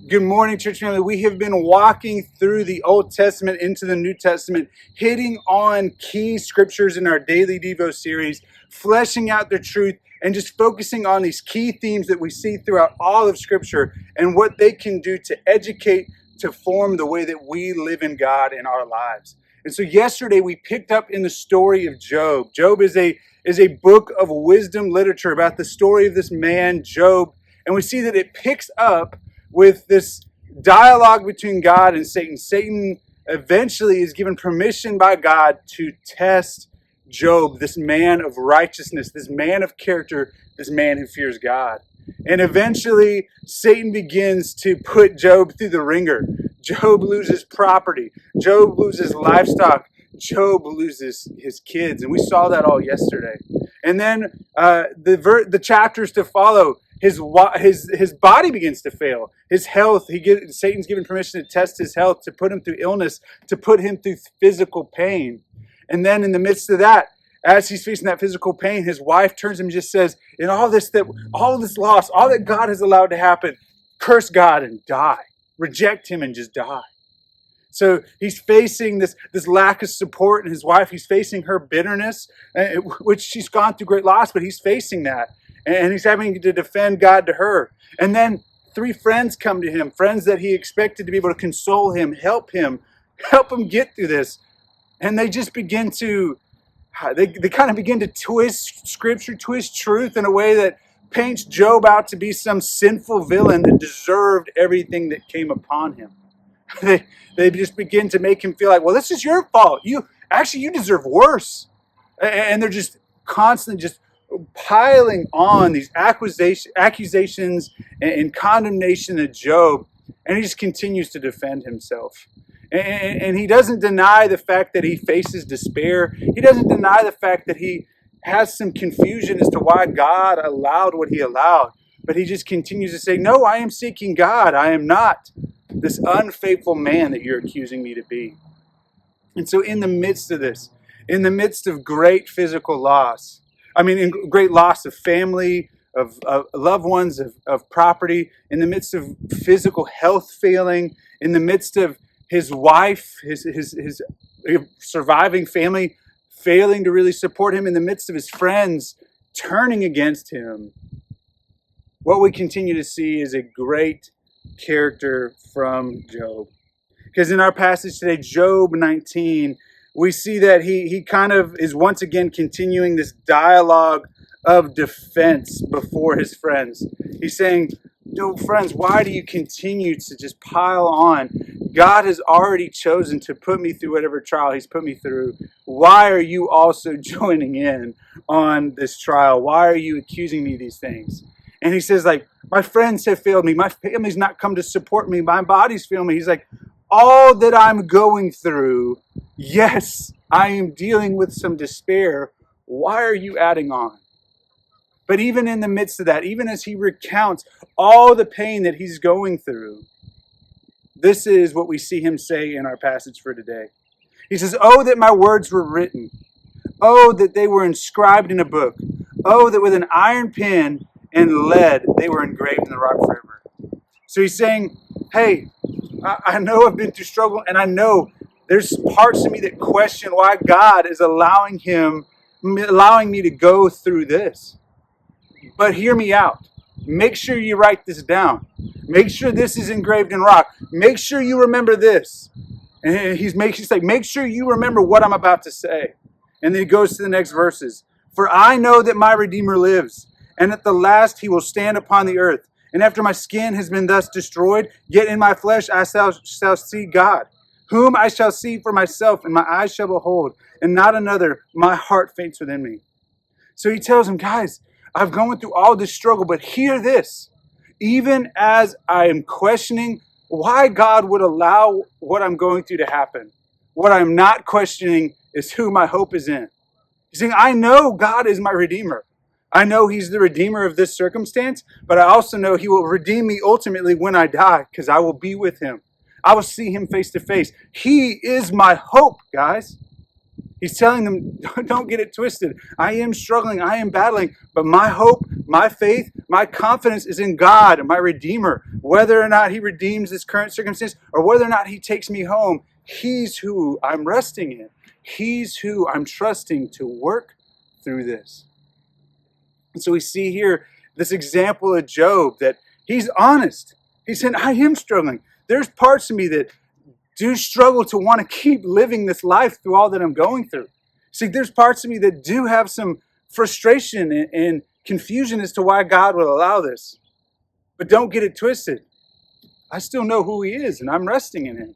Good morning, church family. We have been walking through the Old Testament into the New Testament, hitting on key scriptures in our daily Devo series, fleshing out the truth, and just focusing on these key themes that we see throughout all of Scripture and what they can do to educate, to form the way that we live in God in our lives. And so yesterday we picked up in the story of Job. Job is a book of wisdom literature about the story of this man, Job. And we see that it picks up with this dialogue between God and Satan. Satan eventually is given permission by God to test Job, this man of righteousness, this man of character, this man who fears God. And eventually, Satan begins to put Job through the ringer. Job loses property. Job loses livestock. Job loses his kids. And we saw that all yesterday. And then the chapters to follow, his body begins to fail. His health, Satan's given permission to test his health, to put him through illness, to put him through physical pain. And then in the midst of that, as he's facing that physical pain, his wife turns to him and just says, in all this loss, all that God has allowed to happen, curse God and die. Reject him and just die. So he's facing this lack of support in his wife. He's facing her bitterness, which she's gone through great loss, but he's facing that. And he's having to defend God to her. And then 3 friends come to him, friends that he expected to be able to console him, help him get through this. And they just begin to, they kind of begin to twist Scripture, twist truth in a way that paints Job out to be some sinful villain that deserved everything that came upon him. They just begin to make him feel like, well, this is your fault. You deserve worse. And they're just constantly just piling on these accusations and condemnation of Job. And he just continues to defend himself. And he doesn't deny the fact that he faces despair. He doesn't deny the fact that he has some confusion as to why God allowed what he allowed. But he just continues to say, no, I am seeking God. I am not this unfaithful man that you're accusing me to be. And so in the midst of this, in the midst of great physical loss, great loss of family, of loved ones, of property, in the midst of physical health failing, in the midst of his wife, his surviving family failing to really support him, in the midst of his friends turning against him, what we continue to see is a great character from Job. Because in our passage today, Job 19, we see that he kind of is once again continuing this dialogue of defense before his friends. He's saying, no, friends, why do you continue to just pile on? God has already chosen to put me through whatever trial he's put me through. Why are you also joining in on this trial? Why are you accusing me of these things? And he says, like, my friends have failed me. My family's not come to support me. My body's failed me. He's like, all that I'm going through, yes, I am dealing with some despair. Why are you adding on? But even in the midst of that, even as he recounts all the pain that he's going through, this is what we see him say in our passage for today. He says, oh, that my words were written. Oh, that they were inscribed in a book. Oh, that with an iron pen and lead they were engraved in the rock forever. So he's saying, hey, I know I've been through struggle, and I know there's parts of me that question why God is allowing me to go through this. But hear me out. Make sure you write this down. Make sure this is engraved in rock. Make sure you remember this. And he's like, make sure you remember what I'm about to say. And then he goes to the next verses. For I know that my Redeemer lives, and at the last he will stand upon the earth. And after my skin has been thus destroyed, yet in my flesh I shall see God, whom I shall see for myself, and my eyes shall behold, and not another. My heart faints within me. So he tells him, guys, I've gone through all this struggle, but hear this. Even as I am questioning why God would allow what I'm going through to happen, what I'm not questioning is who my hope is in. He's saying, I know God is my Redeemer. I know he's the Redeemer of this circumstance, but I also know he will redeem me ultimately when I die, because I will be with him. I will see him face to face. He is my hope, guys. He's telling them, don't get it twisted. I am struggling. I am battling. But my hope, my faith, my confidence is in God, my Redeemer. Whether or not he redeems this current circumstance or whether or not he takes me home, he's who I'm resting in. He's who I'm trusting to work through this. And so we see here this example of Job that he's honest. He said, I am struggling. There's parts of me that do struggle to want to keep living this life through all that I'm going through. See, there's parts of me that do have some frustration and confusion as to why God will allow this. But don't get it twisted. I still know who he is, and I'm resting in him.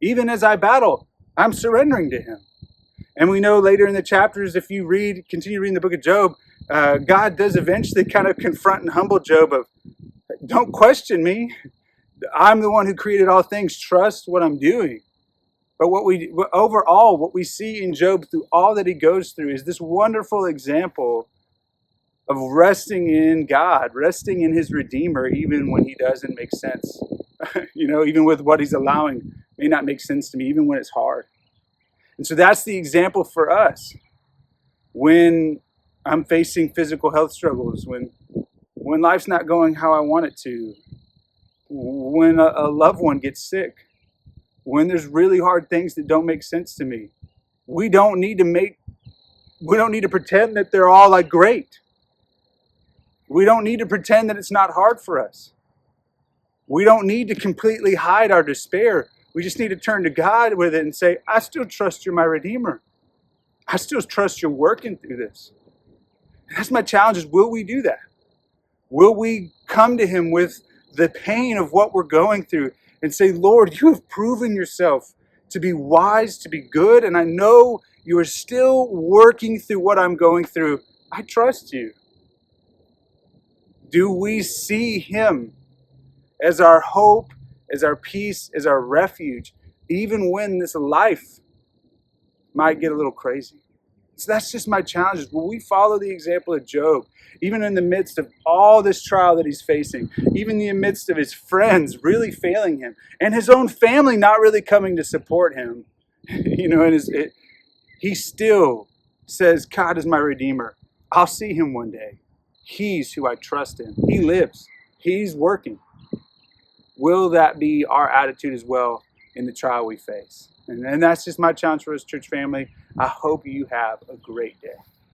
Even as I battle, I'm surrendering to him. And we know later in the chapters, if you continue reading the book of Job, God does eventually kind of confront and humble Job of, don't question me. I'm the one who created all things. Trust what I'm doing. But overall, what we see in Job through all that he goes through is this wonderful example of resting in God, resting in his Redeemer, even when he doesn't make sense. Even with what he's allowing may not make sense to me, even when it's hard. And so that's the example for us. When I'm facing physical health struggles, when life's not going how I want it to, when a loved one gets sick, when there's really hard things that don't make sense to me, we don't need to pretend that they're all like great. We don't need to pretend that it's not hard for us. We don't need to completely hide our despair. We just need to turn to God with it and say, I still trust you're my Redeemer. I still trust you're working through this. And that's my challenge is, will we do that? Will we come to him with the pain of what we're going through and say, Lord, you have proven yourself to be wise, to be good, and I know you are still working through what I'm going through. I trust you. Do we see him as our hope, as our peace, as our refuge, even when this life might get a little crazy? So that's just my challenge. Will we follow the example of Job, even in the midst of all this trial that he's facing, even in the midst of his friends really failing him, and his own family not really coming to support him? He still says, God is my Redeemer. I'll see him one day. He's who I trust in. He lives. He's working. Will that be our attitude as well in the trial we face? And that's just my challenge for us, church family. I hope you have a great day.